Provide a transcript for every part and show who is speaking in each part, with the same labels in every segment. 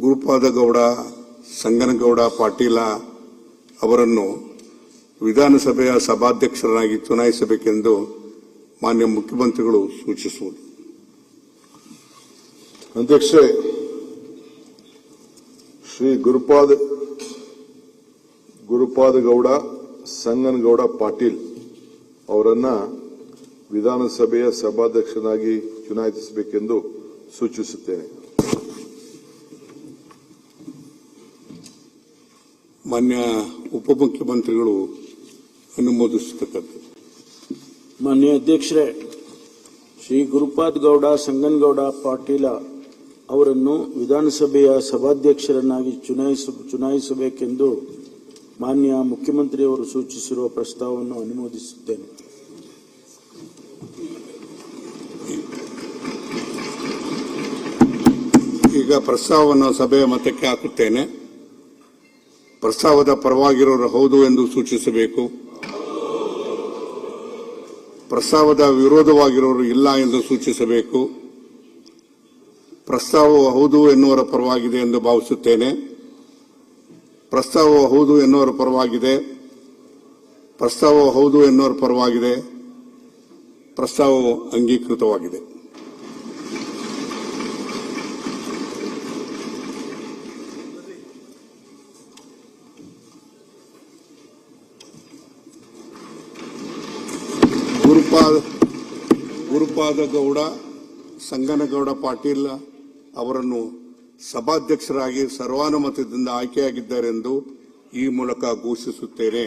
Speaker 1: ಗುರುಪಾದಗೌಡ ಸಂಗನಗೌಡ ಪಾಟೀಲ ಅವರನ್ನು ವಿಧಾನಸಭೆಯ ಸಭಾಧ್ಯಕ್ಷರನ್ನಾಗಿ ಚುನಾಯಿಸಬೇಕೆಂದು ಮಾನ್ಯ ಮುಖ್ಯಮಂತ್ರಿಗಳು ಸೂಚಿಸುವುದು.
Speaker 2: ಅಧ್ಯಕ್ಷೆ, ಶ್ರೀ ಗುರುಪಾದಗೌಡ ಸಂಗನಗೌಡ ಪಾಟೀಲ್ ಅವರನ್ನ ವಿಧಾನಸಭೆಯ ಸಭಾಧ್ಯಕ್ಷನಾಗಿ ಚುನಾಯಿಸಬೇಕೆಂದು ಸೂಚಿಸುತ್ತೇನೆ.
Speaker 1: ಮಾನ್ಯ ಉಪಮುಖ್ಯಮಂತ್ರಿಗಳು ಅನುಮೋದಿಸತಕ್ಕದ್ದು.
Speaker 3: ಮಾನ್ಯ ಅಧ್ಯಕ್ಷರೇ, ಶ್ರೀ ಗುರುಪಾದಗೌಡ ಸಂಗನಗೌಡ ಪಾಟೀಲ ಅವರನ್ನು ವಿಧಾನಸಭೆಯ ಸಭಾಧ್ಯಕ್ಷರನ್ನಾಗಿ ಚುನಾಯಿಸಬೇಕೆಂದು ಮಾನ್ಯ ಮುಖ್ಯಮಂತ್ರಿಯವರು ಸೂಚಿಸಿರುವ ಪ್ರಸ್ತಾವವನ್ನು ಅನುಮೋದಿಸುತ್ತೇನೆ.
Speaker 1: ಈಗ ಪ್ರಸ್ತಾವವನ್ನು ಸಭೆಯ ಮತಕ್ಕೆ ಹಾಕುತ್ತೇನೆ. ಪ್ರಸ್ತಾವದ ಪರವಾಗಿರೋರು ಹೌದು ಎಂದು ಸೂಚಿಸಬೇಕು. ಪ್ರಸ್ತಾವದ ವಿರೋಧವಾಗಿರೋರು ಇಲ್ಲ ಎಂದು ಸೂಚಿಸಬೇಕು. ಪ್ರಸ್ತಾವವು ಹೌದು ಎನ್ನುವರ ಪರವಾಗಿದೆ ಎಂದು ಭಾವಿಸುತ್ತೇನೆ. ಪ್ರಸ್ತಾವವು ಹೌದು ಎನ್ನುವರ ಪರವಾಗಿದೆ. ಪ್ರಸ್ತಾವವು ಹೌದು ಎನ್ನುವರ ಪರವಾಗಿದೆ. ಪ್ರಸ್ತಾವವು ಅಂಗೀಕೃತವಾಗಿದೆ. ಗುರುಪಾದಗೌಡ ಸಂಗನಗೌಡ ಪಾಟೀಲ್ ಅವರನ್ನು ಸಭಾಧ್ಯಕ್ಷರಾಗಿ ಸರ್ವಾನುಮತದಿಂದ ಆಯ್ಕೆಯಾಗಿದ್ದಾರೆಂದು ಈ ಮೂಲಕ ಘೋಷಿಸುತ್ತೇನೆ.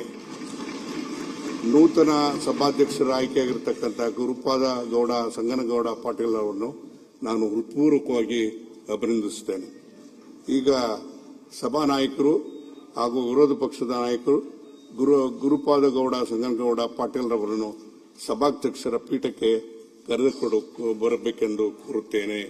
Speaker 1: ನೂತನ ಸಭಾಧ್ಯಕ್ಷರ ಆಯ್ಕೆಯಾಗಿರತಕ್ಕಂಥ ಗುರುಪಾದಗೌಡ ಸಂಗನಗೌಡ ಪಾಟೀಲ್ ಅವರನ್ನು ನಾನು ಹೃತ್ಪೂರ್ವಕವಾಗಿ ಅಭಿನಂದಿಸುತ್ತೇನೆ. ಈಗ ಸಭಾನಾಯಕರು ಹಾಗೂ ವಿರೋಧ ಪಕ್ಷದ ನಾಯಕರು ಗುರುಪಾದಗೌಡ ಸಂಗನಗೌಡ ಪಾಟೀಲ್ ಅವರನ್ನು ಸಭಾಧ್ಯಕ್ಷರ ಪೀಠಕ್ಕೆ ಕರೆದುಕೊಂಡು ಬರಬೇಕೆಂದು ಕೋರುತ್ತೇನೆ.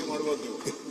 Speaker 2: ಮಾಡ್ಬೋದು ನೀವು.